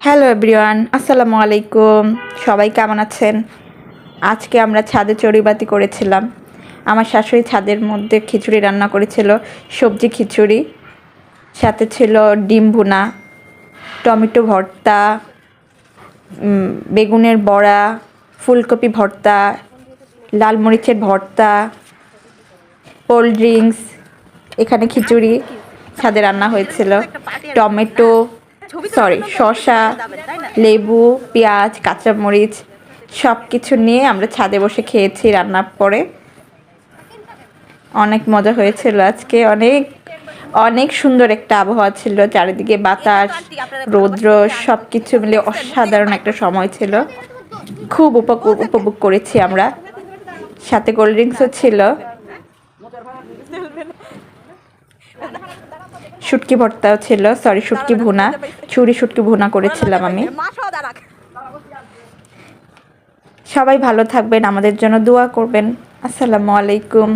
Hello everyone, আসসালামু আলাইকুম। সবাই কেমন আছেন? আজকে আমরা ছাদে চড়ুইবাতি করেছিলাম। আমার শাশুড়ি ছাদের মধ্যে খিচুড়ি রান্না করেছিল, সবজি খিচুড়ি, সাথে ছিল ডিম ভুনা, টমেটো ভর্তা, বেগুনের বড়া, ফুলকপি ভর্তা, লাল মরিচের ভর্তা, কোল্ড ড্রিঙ্কস। এখানে খিচুড়ি ছাদে রান্না হয়েছিল, টমেটো শসা, লেবু, পেঁয়াজ, কাঁচামরিচ সব কিছু নিয়ে আমরা ছাদে বসে খেয়েছি রান্নার পরে। অনেক মজা হয়েছিল আজকে। অনেক অনেক সুন্দর একটা আবহাওয়া ছিল, চারিদিকে বাতাস, রৌদ্র, সব কিছু মিলে অসাধারণ একটা সময় ছিল। খুব উপভোগ করেছি আমরা। সাথে কোল্ড ড্রিঙ্কসও ছিল। শুটকি ভর্তাও ছিল, শুটকি ভুনা, শুটকি ভুনা করেছিলাম আমি। সবাই ভালো থাকবেন, আমাদের জন্য দোয়া করবেন। আসসালামু আলাইকুম।